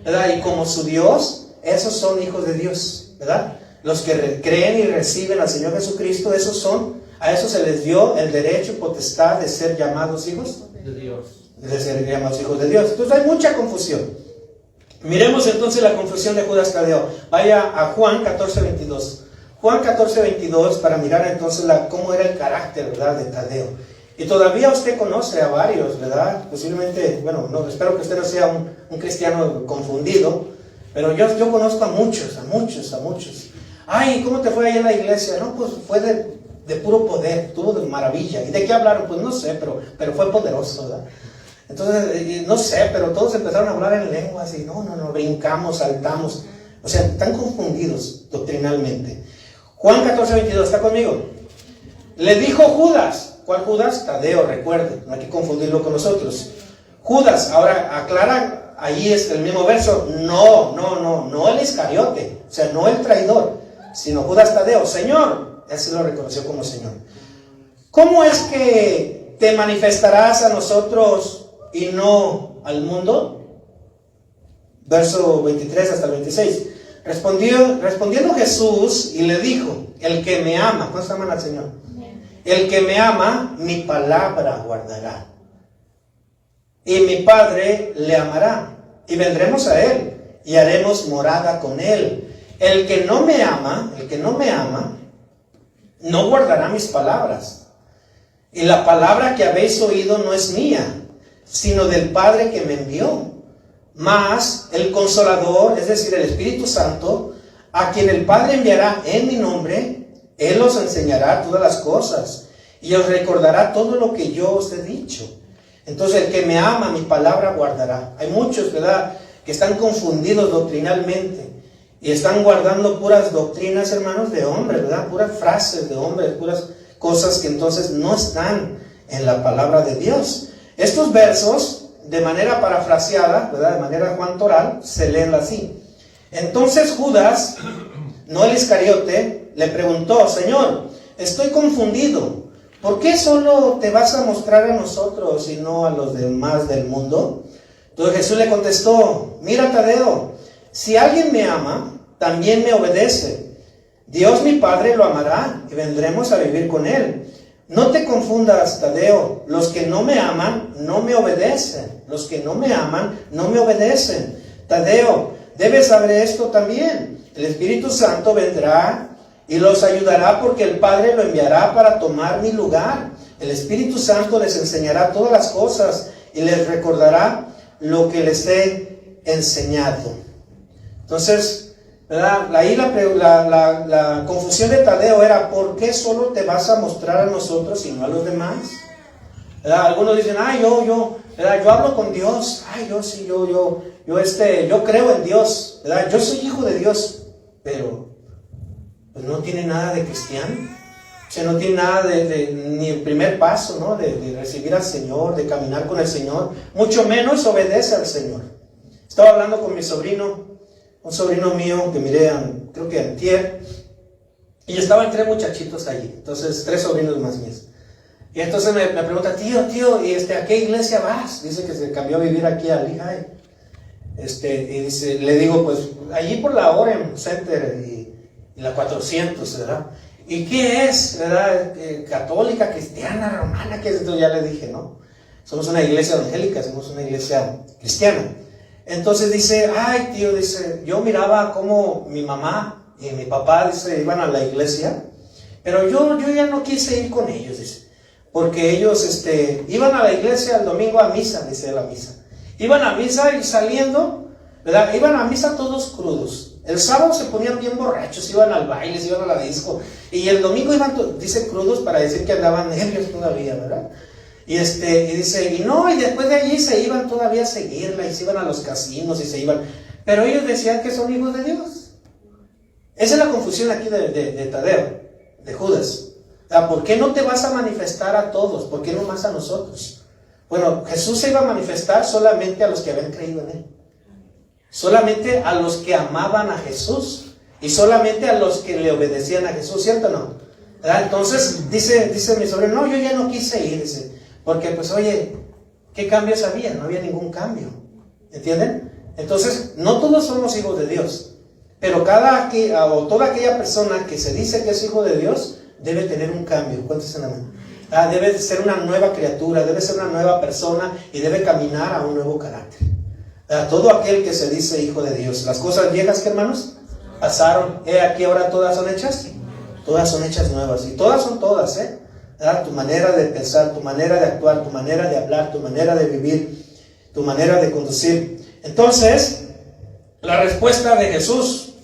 ¿verdad? Y como su Dios, esos son hijos de Dios, ¿verdad? Los que creen y reciben al Señor Jesucristo, a esos se les dio el derecho y potestad de ser llamados hijos de Dios. De ser llamados hijos de Dios. Entonces hay mucha confusión. Miremos entonces la confusión de Judas Tadeo. Vaya a Juan 14:22. Juan 14:22 para mirar entonces cómo era el carácter, ¿verdad? De Tadeo. Y todavía usted conoce a varios, ¿verdad? Posiblemente, bueno, no, espero que usted no sea un cristiano confundido. Pero yo conozco a muchos. Ay, ¿cómo te fue ahí en la iglesia? No, pues fue de puro poder, estuvo de maravilla. ¿Y de qué hablaron? Pues no sé, pero fue poderoso, ¿verdad? Entonces, no sé, pero todos empezaron a hablar en lenguas y no, brincamos, saltamos. O sea, están confundidos doctrinalmente. Juan 14:22, ¿está conmigo? Le dijo Judas. ¿Cuál Judas? Tadeo, recuerde, no hay que confundirlo con nosotros. Judas, ahora aclara. Ahí es el mismo verso, no el Iscariote, o sea, no el traidor, sino Judas Tadeo, Señor, él se lo reconoció como Señor. ¿Cómo es que te manifestarás a nosotros y no al mundo? Verso 23 hasta el 26. Respondiendo Jesús y le dijo, el que me ama, ¿cuántos aman al Señor? El que me ama, mi palabra guardará. Y mi Padre le amará, y vendremos a él, y haremos morada con él. El que no me ama, no guardará mis palabras. Y la palabra que habéis oído no es mía, sino del Padre que me envió. Mas el Consolador, es decir, el Espíritu Santo, a quien el Padre enviará en mi nombre, Él os enseñará todas las cosas, y os recordará todo lo que yo os he dicho. Entonces el que me ama, mi palabra guardará. Hay muchos, ¿verdad?, que están confundidos doctrinalmente y están guardando puras doctrinas, hermanos, de hombres, ¿verdad? Puras frases de hombres, puras cosas que entonces no están en la palabra de Dios. Estos versos, de manera parafraseada, ¿verdad?, de manera Juan Toral, se leen así. Entonces Judas, no el Iscariote, le preguntó: Señor, estoy confundido. ¿Por qué solo te vas a mostrar a nosotros y no a los demás del mundo? Entonces Jesús le contestó: mira, Tadeo, si alguien me ama, también me obedece. Dios mi Padre lo amará y vendremos a vivir con él. No te confundas, Tadeo. Los que no me aman, no me obedecen. Los que no me aman, no me obedecen. Tadeo, debes saber esto también. El Espíritu Santo vendrá y los ayudará porque el Padre lo enviará para tomar mi lugar. El Espíritu Santo les enseñará todas las cosas y les recordará lo que les he enseñado. Entonces, ¿verdad?, ahí la confusión de Tadeo era: ¿por qué solo te vas a mostrar a nosotros y no a los demás? ¿Verdad? Algunos dicen: ¿verdad?, yo hablo con Dios, yo creo en Dios, ¿verdad?, yo soy hijo de Dios, pero pues no tiene nada de cristiano. O sea, no tiene nada ni el primer paso, ¿no?, de recibir al Señor, de caminar con el Señor, mucho menos obedece al Señor. Estaba hablando con mi sobrino, un sobrino mío que miré, creo que antier, y estaban 3 muchachitos allí, entonces 3 sobrinos más míos. Y entonces me pregunta: tío, ¿y ¿a qué iglesia vas? Dice que se cambió a vivir aquí a Lehigh. Y dice, le digo: pues allí por la Orem Center y la 400, ¿verdad? ¿Y qué es, verdad? Católica, cristiana, romana, ¿qué es esto? Ya le dije, no, somos una iglesia evangélica, somos una iglesia cristiana. Entonces dice: ay, tío, dice, yo miraba cómo mi mamá y mi papá, dice, iban a la iglesia, pero yo ya no quise ir con ellos, dice, porque ellos iban a la iglesia el domingo a misa, dice, la misa. Iban a misa y saliendo, ¿verdad?, iban a misa todos crudos. El sábado se ponían bien borrachos, iban al baile, se iban a la disco. Y el domingo iban, dice, crudos, para decir que andaban ebrios todavía, ¿verdad? Y dice, y después de allí se iban todavía a seguirla, y se iban a los casinos, y se iban. Pero ellos decían que son hijos de Dios. Esa es la confusión aquí de Tadeo, de Judas. ¿Por qué no te vas a manifestar a todos? ¿Por qué no más a nosotros? Bueno, Jesús se iba a manifestar solamente a los que habían creído en él. Solamente a los que amaban a Jesús. Y solamente a los que le obedecían a Jesús, ¿cierto o no? ¿Verdad? Entonces, dice mi sobrino: no, yo ya no quise ir, dice. Porque, pues, oye, ¿qué cambios había? No había ningún cambio. ¿Entienden? Entonces, no todos somos hijos de Dios. Pero toda aquella persona que se dice que es hijo de Dios debe tener un cambio. Cuéntese la mano. Debe ser una nueva criatura, debe ser una nueva persona y debe caminar a un nuevo carácter. Todo aquel que se dice hijo de Dios. Las cosas viejas, ¿qué, hermanos? Pasaron. Aquí ahora todas son hechas. Todas son hechas nuevas. Y todas son todas, tu manera de pensar, tu manera de actuar, tu manera de hablar, tu manera de vivir, tu manera de conducir. Entonces, la respuesta de Jesús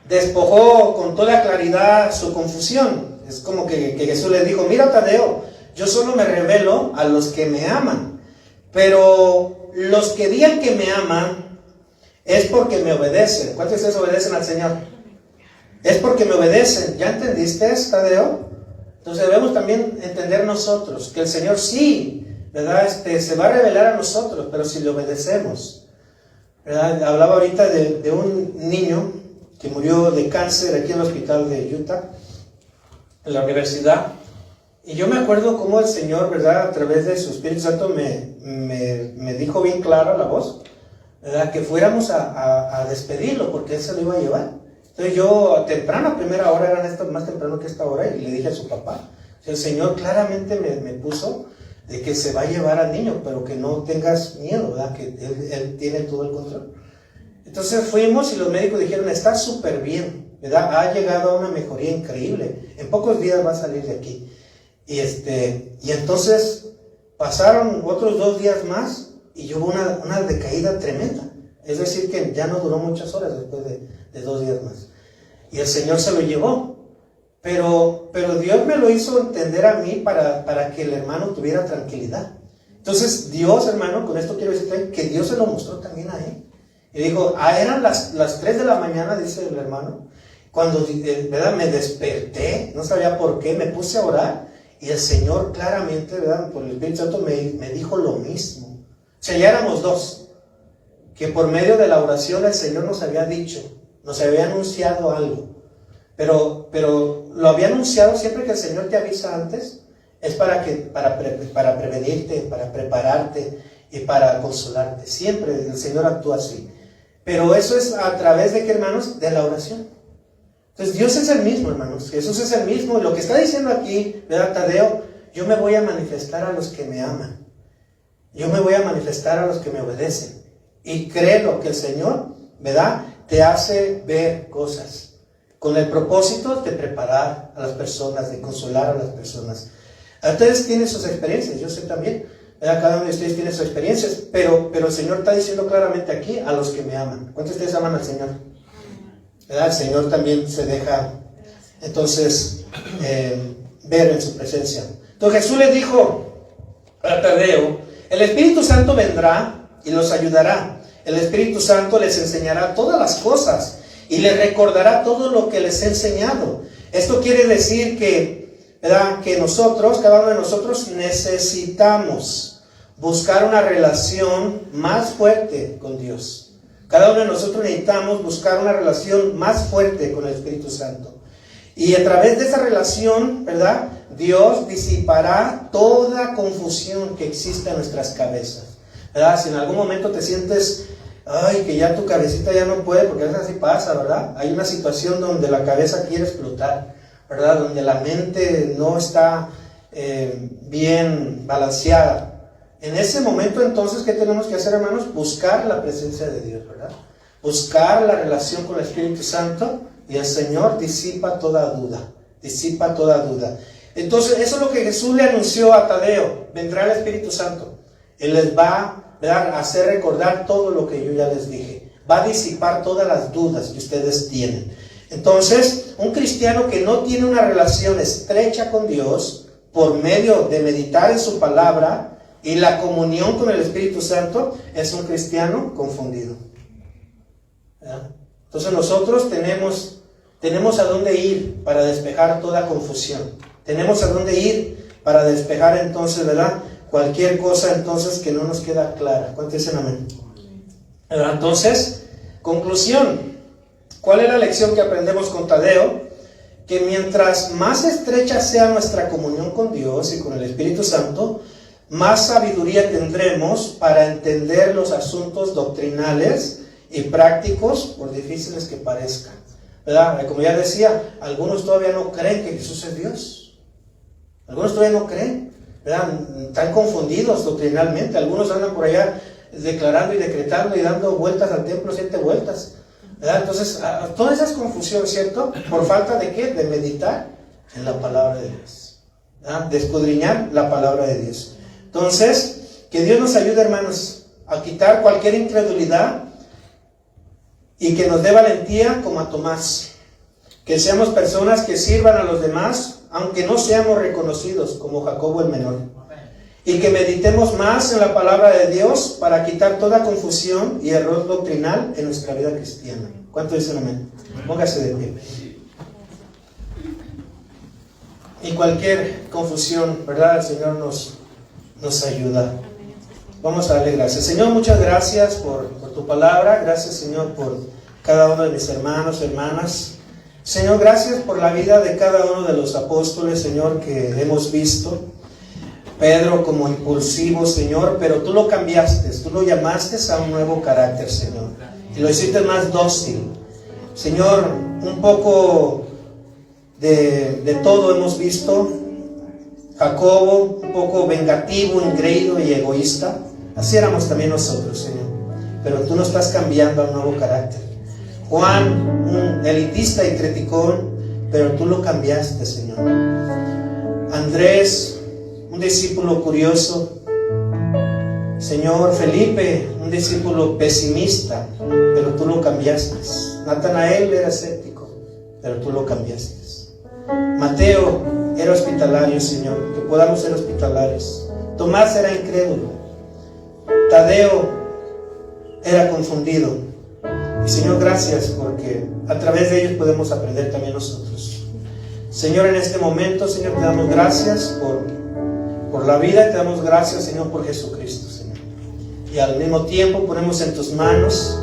despojó con toda claridad su confusión. Es como que Jesús le dijo: mira, Tadeo, yo solo me revelo a los que me aman, pero los que digan que me aman es porque me obedecen. ¿Cuántos de ustedes obedecen al Señor? Es porque me obedecen. ¿Ya entendiste, Tadeo? Entonces debemos también entender nosotros que el Señor sí, ¿verdad? Se va a revelar a nosotros, pero si le obedecemos, ¿verdad? Hablaba ahorita de un niño que murió de cáncer aquí en el hospital de Utah, en la universidad. Y yo me acuerdo cómo el Señor, ¿verdad?, a través de su Espíritu Santo me dijo bien clara la voz, ¿verdad?, que fuéramos a despedirlo, porque Él se lo iba a llevar. Entonces yo, temprano, a primera hora, eran más temprano que esta hora, y le dije a su papá, el Señor claramente me puso de que se va a llevar al niño, pero que no tengas miedo, ¿verdad?, que él tiene todo el control. Entonces fuimos y los médicos dijeron: está súper bien, ¿verdad?, ha llegado a una mejoría increíble, en pocos días va a salir de aquí. Y entonces pasaron otros 2 días más y hubo una decaída tremenda. Es decir, que ya no duró muchas horas después de 2 días más. Y el Señor se lo llevó. Pero Dios me lo hizo entender a mí para que el hermano tuviera tranquilidad. Entonces Dios, hermano, con esto quiero decirte que Dios se lo mostró también a él. Y dijo, eran las 3 de la mañana, dice el hermano, cuando ¿verdad? Me desperté, no sabía por qué, me puse a orar y el Señor claramente, ¿verdad? Por el Espíritu Santo me dijo lo mismo. O sea, ya éramos dos, que por medio de la oración el Señor nos había dicho, nos había anunciado algo, pero lo había anunciado. Siempre que el Señor te avisa antes, es para prevenirte, para prepararte y para consolarte. Siempre el Señor actúa así. Pero eso es a través de ¿qué, hermanos? De la oración. Entonces Dios es el mismo, hermanos. Jesús es el mismo. Y lo que está diciendo aquí, ¿verdad, Tadeo? Yo me voy a manifestar a los que me aman. Yo me voy a manifestar a los que me obedecen. Y créelo que el Señor, ¿verdad? Te hace ver cosas con el propósito de preparar a las personas, de consolar a las personas. Ustedes tienen sus experiencias, yo sé también, ¿verdad? Cada uno de ustedes tiene sus experiencias, pero el Señor está diciendo claramente aquí a los que me aman. ¿Cuántos de ustedes aman al Señor? ¿Verdad? El Señor también se deja entonces ver en su presencia. Entonces Jesús le dijo a Tadeo, el Espíritu Santo vendrá y los ayudará. El Espíritu Santo les enseñará todas las cosas y les recordará todo lo que les he enseñado. Esto quiere decir ¿verdad? Que nosotros, cada uno de nosotros, necesitamos buscar una relación más fuerte con Dios. Cada uno de nosotros necesitamos buscar una relación más fuerte con el Espíritu Santo. Y a través de esa relación, ¿verdad? Dios disipará toda confusión que exista en nuestras cabezas, ¿verdad? Si en algún momento te sientes, que ya tu cabecita ya no puede, porque a veces así pasa, ¿verdad? Hay una situación donde la cabeza quiere explotar, ¿verdad? Donde la mente no está bien balanceada. En ese momento, entonces, ¿qué tenemos que hacer, hermanos? Buscar la presencia de Dios, ¿verdad? Buscar la relación con el Espíritu Santo, y el Señor disipa toda duda. Disipa toda duda. Entonces, eso es lo que Jesús le anunció a Tadeo. Vendrá el Espíritu Santo. Él les va, ¿verdad?, a hacer recordar todo lo que yo ya les dije. Va a disipar todas las dudas que ustedes tienen. Entonces, un cristiano que no tiene una relación estrecha con Dios, por medio de meditar en su palabra y la comunión con el Espíritu Santo, es un cristiano confundido. ¿Verdad? Entonces nosotros tenemos a dónde ir para despejar toda confusión. Tenemos a dónde ir para despejar entonces, ¿verdad?, cualquier cosa entonces que no nos queda clara. ¿Cuántos dicen amén? ¿Verdad? Entonces, conclusión. ¿Cuál es la lección que aprendemos con Tadeo? Que mientras más estrecha sea nuestra comunión con Dios y con el Espíritu Santo, más sabiduría tendremos para entender los asuntos doctrinales y prácticos, por difíciles que parezcan, ¿verdad? Como ya decía, algunos todavía no creen que Jesús es Dios. Algunos todavía no creen, ¿verdad? Están confundidos doctrinalmente. Algunos andan por allá declarando y decretando y dando vueltas al templo, 7 vueltas, ¿verdad? Entonces, toda esa es confusión, ¿cierto? ¿Por falta de qué? De meditar en la palabra de Dios, ¿verdad? De escudriñar la palabra de Dios. Entonces, que Dios nos ayude, hermanos, a quitar cualquier incredulidad y que nos dé valentía como a Tomás. Que seamos personas que sirvan a los demás, aunque no seamos reconocidos, como Jacobo el menor. Y que meditemos más en la palabra de Dios para quitar toda confusión y error doctrinal en nuestra vida cristiana. ¿Cuánto dicen amén? Póngase de pie. Y cualquier confusión, ¿verdad? El Señor nos ayuda. Vamos a darle gracias. Señor, muchas gracias por tu palabra. Gracias, Señor, por cada uno de mis hermanos, hermanas. Señor, gracias por la vida de cada uno de los apóstoles, Señor, que hemos visto. Pedro como impulsivo, Señor, pero tú lo cambiaste, tú lo llamaste a un nuevo carácter, Señor, y lo hiciste más dócil. Señor, un poco de todo hemos visto. Jacobo, un poco vengativo, engreído y egoísta. Así éramos también nosotros, Señor, pero tú nos estás cambiando a un nuevo carácter. Juan, un elitista y criticón, pero tú lo cambiaste, Señor. Andrés, un discípulo curioso. Señor, Felipe, un discípulo pesimista, pero tú lo cambiaste. Natanael era escéptico, pero tú lo cambiaste. Mateo era hospitalario, Señor, que podamos ser hospitalarios. Tomás era incrédulo. Tadeo era confundido. Y Señor, gracias porque a través de ellos podemos aprender también nosotros. Señor, en este momento, Señor, te damos gracias por la vida y te damos gracias, Señor, por Jesucristo, Señor. Y al mismo tiempo ponemos en tus manos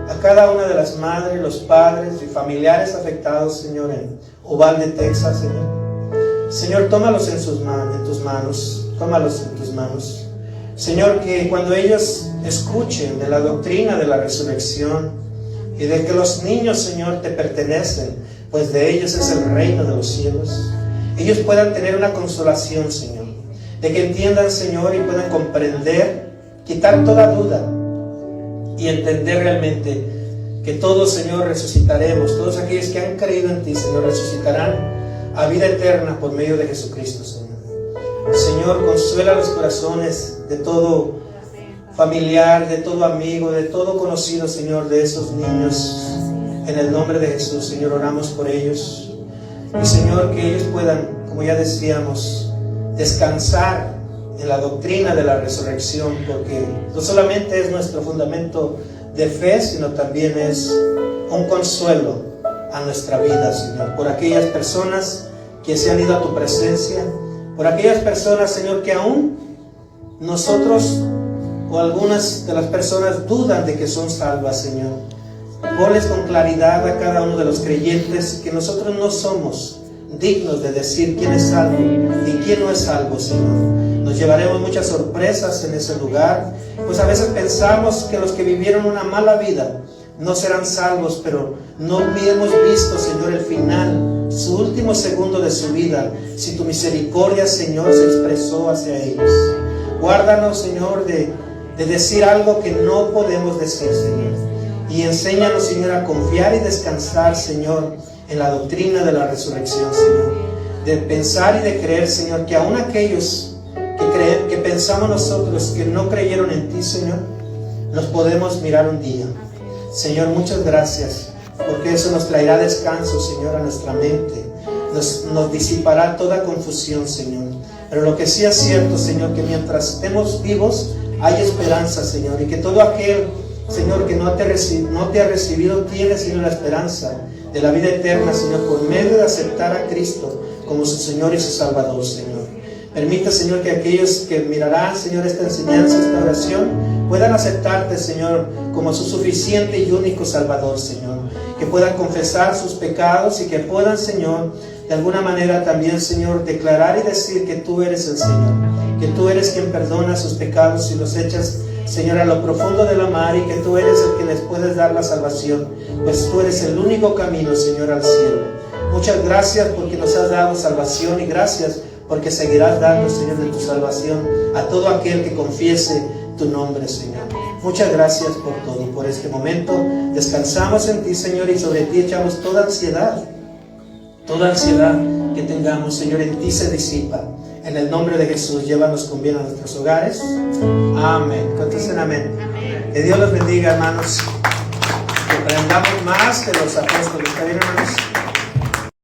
a cada una de las madres, los padres y familiares afectados, Señor, en Uvalde, Texas, Señor. Señor, tómalos en tus manos, tómalos en tus manos. Señor, que cuando ellos escuchen de la doctrina de la resurrección y de que los niños, Señor, te pertenecen, pues de ellos es el reino de los cielos, ellos puedan tener una consolación, Señor, de que entiendan, Señor, y puedan comprender, quitar toda duda y entender realmente que todos, Señor, resucitaremos. Todos aquellos que han creído en ti, Señor, resucitarán a vida eterna por medio de Jesucristo, Señor. Señor, consuela los corazones de todo familiar, de todo amigo, de todo conocido, Señor, de esos niños. En el nombre de Jesús, Señor, oramos por ellos. Y Señor, que ellos puedan, como ya decíamos, descansar en la doctrina de la resurrección, porque no solamente es nuestro fundamento de fe, sino también es un consuelo a nuestra vida, Señor, por aquellas personas que se han ido a tu presencia, por aquellas personas, Señor, que aún nosotros o algunas de las personas dudan de que son salvas, Señor. Ponles con claridad a cada uno de los creyentes que nosotros no somos dignos de decir quién es salvo y quién no es salvo, Señor. Nos llevaremos muchas sorpresas en ese lugar, pues a veces pensamos que los que vivieron una mala vida no serán salvos, pero no hemos visto, Señor, el final, su último segundo de su vida, si tu misericordia, Señor, se expresó hacia ellos. Guárdanos, Señor, de decir algo que no podemos decir, Señor. Y enséñanos, Señor, a confiar y descansar, Señor, en la doctrina de la resurrección, Señor. De pensar y de creer, Señor, que aún aquellos que pensamos nosotros que no creyeron en ti, Señor, los podemos mirar un día. Señor, muchas gracias, porque eso nos traerá descanso, Señor, a nuestra mente. Nos disipará toda confusión, Señor. Pero lo que sí es cierto, Señor, que mientras estemos vivos, hay esperanza, Señor. Y que todo aquel, Señor, que no te ha recibido, tiene, Señor, la esperanza de la vida eterna, Señor, por medio de aceptar a Cristo como su Señor y su Salvador, Señor. Permita, Señor, que aquellos que mirarán, Señor, esta enseñanza, esta oración, puedan aceptarte, Señor, como su suficiente y único Salvador, Señor. Que puedan confesar sus pecados y que puedan, Señor, de alguna manera también, Señor, declarar y decir que tú eres el Señor, que tú eres quien perdona sus pecados y los echas, Señor, a lo profundo de la mar, y que tú eres el que les puedes dar la salvación, pues tú eres el único camino, Señor, al cielo. Muchas gracias porque nos has dado salvación, y gracias porque seguirás dando, Señor, de tu salvación a todo aquel que confiese tu nombre, Señor. Muchas gracias por todo, por este momento. Descansamos en ti, Señor, y sobre ti echamos toda ansiedad que tengamos, Señor, en ti se disipa. En el nombre de Jesús, llévanos con bien a nuestros hogares. Amén. Contesten amén. Que Dios los bendiga, hermanos. Que aprendamos más de los apóstoles. ¿Está bien, hermanos?